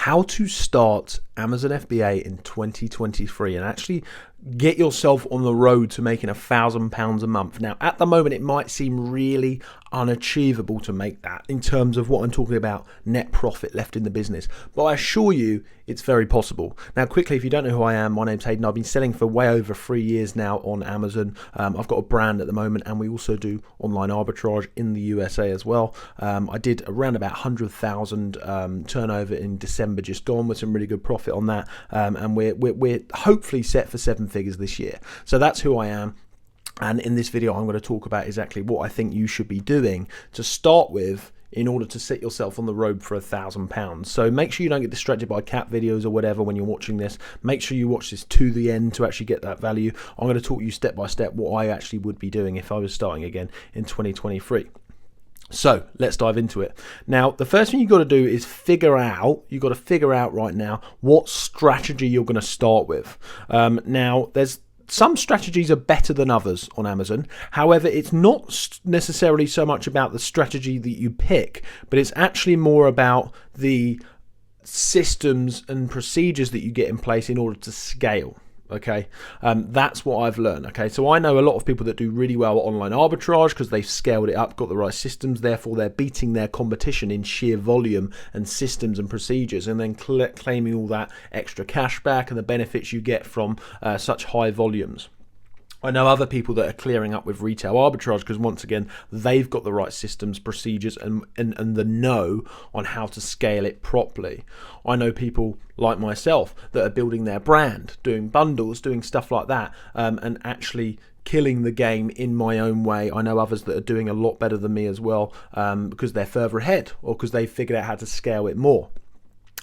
how to start Amazon FBA in 2023 and actually get yourself on the road to making £1,000 a month. Now, at the moment, it might seem really unachievable to make that in terms of what I'm talking about, net profit left in the business. But I assure you, it's very possible. Now, quickly, if you don't know who I am, my name's Hayden. I've been selling for way over 3 years now on Amazon. I've got a brand at the moment, and we also do online arbitrage in the USA as well. I did around about 100,000 turnover in December just gone with some really good profit on that, and we're hopefully set for 7 figures this year. So that's who I am. And in this video, I'm going to talk about exactly what I think you should be doing to start with in order to set yourself on the road for £1,000. So make sure you don't get distracted by cat videos or whatever when you're watching this. Make sure you watch this to the end to actually get that value. I'm going to talk you step by step what I actually would be doing if I was starting again in 2023. So let's dive into it. Now, the first thing you've got to do is figure out right now what strategy you're going to start with. Now, there's some strategies are better than others on Amazon. However, it's not necessarily so much about the strategy that you pick, but it's actually more about the systems and procedures that you get in place in order to scale. Okay, that's what I've learned. Okay, so I know a lot of people that do really well at online arbitrage because they've scaled it up, got the right systems, therefore they're beating their competition in sheer volume and systems and procedures, and then claiming all that extra cash back and the benefits you get from such high volumes. I know other people that are clearing up with retail arbitrage because, once again, they've got the right systems, procedures, and the know on how to scale it properly. I know people like myself that are building their brand, doing bundles, doing stuff like that, and actually killing the game in my own way. I know others that are doing a lot better than me as well, because they're further ahead or because they've figured out how to scale it more.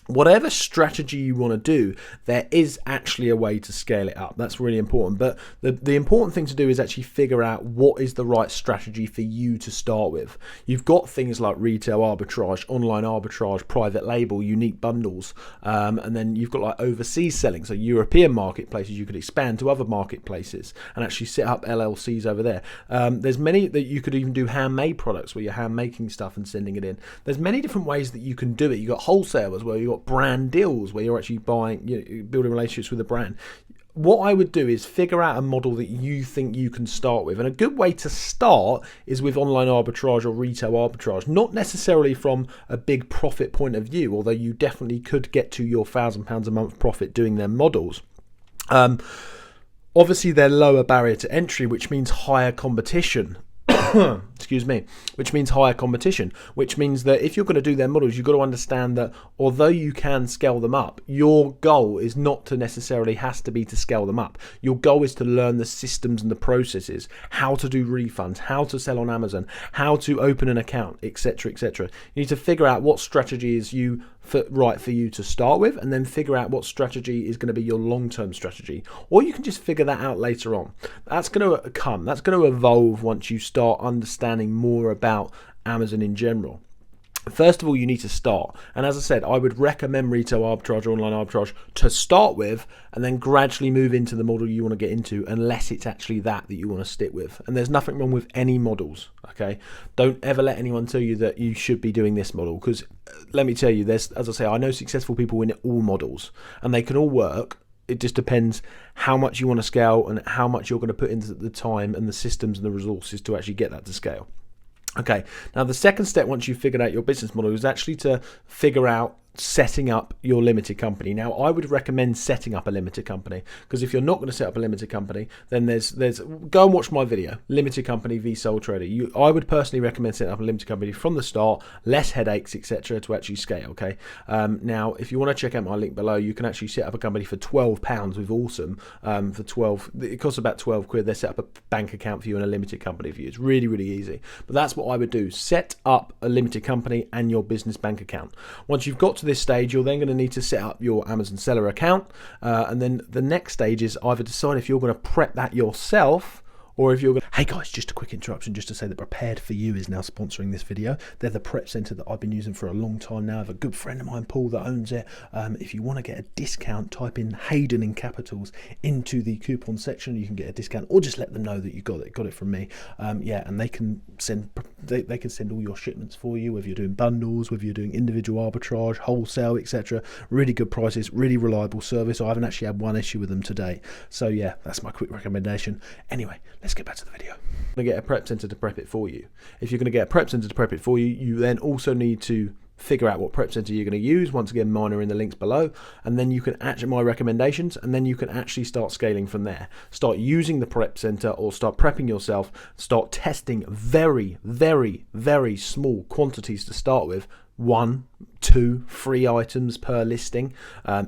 Whatever strategy you want to do, there is actually a way to scale it up. That's really important. But the important thing to do is actually figure out what is the right strategy for you to start with. You've got things like retail arbitrage, online arbitrage, private label, unique bundles, and then you've got like overseas selling. So European marketplaces, you could expand to other marketplaces and actually set up LLCs over there. There's many that you could even do handmade products where you're hand making stuff and sending it in. There's many different ways that you can do it. You've got wholesale as well. You've got brand deals where you're actually buying, building relationships with a brand. What I would do is figure out a model that you think you can start with. And a good way to start is with online arbitrage or retail arbitrage, not necessarily from a big profit point of view, although you definitely could get to your £1,000 a month profit doing their models. Obviously, they're lower barrier to entry, which means higher competition. Excuse me, which means higher competition, which means that if you're going to do their models, you've got to understand that although you can scale them up, your goal is not to necessarily has to be to scale them up. Your goal is to learn the systems and the processes, how to do refunds, how to sell on Amazon, how to open an account, etc., etc. You need to figure out what strategy is right for you to start with, and then figure out what strategy is going to be your long-term strategy. Or you can just figure that out later on. That's going to evolve once you start understanding more about Amazon in general. First of all, you need to start. And as I said, I would recommend retail arbitrage or online arbitrage to start with, and then gradually move into the model you want to get into, unless it's actually that you want to stick with. And there's nothing wrong with any models, okay? Don't ever let anyone tell you that you should be doing this model, because let me tell you, as I say, I know successful people in all models, and they can all work. It just depends how much you want to scale and how much you're going to put into the time and the systems and the resources to actually get that to scale. Okay, now the second step once you've figured out your business model is actually to figure out setting up your limited company. Now, I would recommend setting up a limited company, because if you're not going to set up a limited company, then there's go and watch my video, limited company v sole trader. I would personally recommend setting up a limited company from the start, less headaches, etc., to actually scale. Okay. Now, if you want to check out my link below, you can actually set up a company for £12 with Awesome. For 12, it costs about 12 quid. They set up a bank account for you and a limited company for you. It's really, really easy. But that's what I would do: set up a limited company and your business bank account. Once you've got to this stage, you're then going to need to set up your Amazon seller account, and then the next stage is either decide if you're going to prep that yourself Or if you're going, hey guys, just a quick interruption just to say that Prepared For You is now sponsoring this video. They're the prep center that I've been using for a long time now. I have a good friend of mine, Paul, that owns it. If you want to get a discount, type in Hayden in capitals into the coupon section. You can get a discount, or just let them know that you got it from me. Yeah, and they can send all your shipments for you, whether you're doing bundles, whether you're doing individual arbitrage, wholesale, etc. Really good prices, really reliable service. I haven't actually had one issue with them today. So yeah, that's my quick recommendation. Anyway, let's get back to the video. You're going to get a prep center to prep it for you. If you're going to get a prep center to prep it for you, you then also need to figure out what prep center you're going to use. Once again, mine are in the links below, and then you can actually, my recommendations, and then you can actually start scaling from there. Start using the prep center, or start prepping yourself. Start testing very, very, very small quantities to start with. 1, 2, 3 items per listing.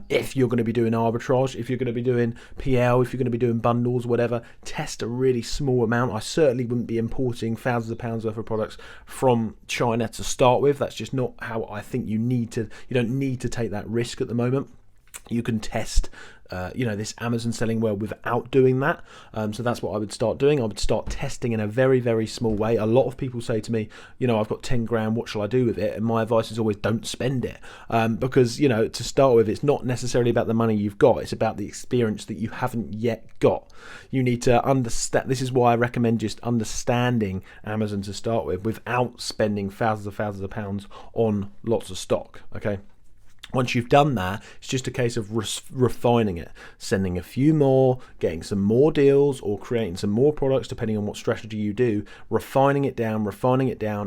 If you're going to be doing arbitrage, if you're going to be doing PL, if you're going to be doing bundles, whatever, test a really small amount. I certainly wouldn't be importing thousands of pounds worth of products from China to start with. That's just not how I think you need to. You don't need to take that risk at the moment. You can test this Amazon selling world without doing that. So that's what I would start doing. I would start testing in a very, very small way. A lot of people say to me, I've got 10 grand, what shall I do with it? And my advice is always don't spend it. Because, to start with, it's not necessarily about the money you've got. It's about the experience that you haven't yet got. You need to understand. This is why I recommend just understanding Amazon to start with, without spending thousands of pounds on lots of stock. Okay. Once you've done that, it's just a case of refining it, sending a few more, getting some more deals, or creating some more products, depending on what strategy you do, refining it down,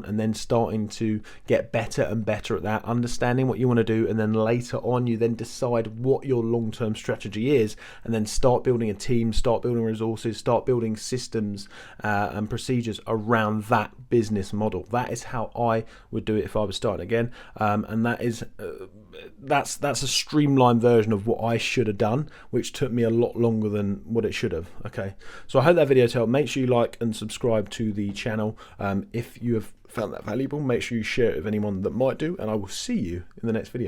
and then starting to get better and better at that, understanding what you want to do, and then later on you then decide what your long-term strategy is, and then start building a team, start building resources, start building systems and procedures around that business model. That is how I would do it if I was starting again, and that is that's a streamlined version of what I should have done, which took me a lot longer than what it should have. Okay, so I hope that video's helped. Make sure you like and subscribe to the channel. If you have found that valuable, make sure you share it with anyone that might do, and I will see you in the next video.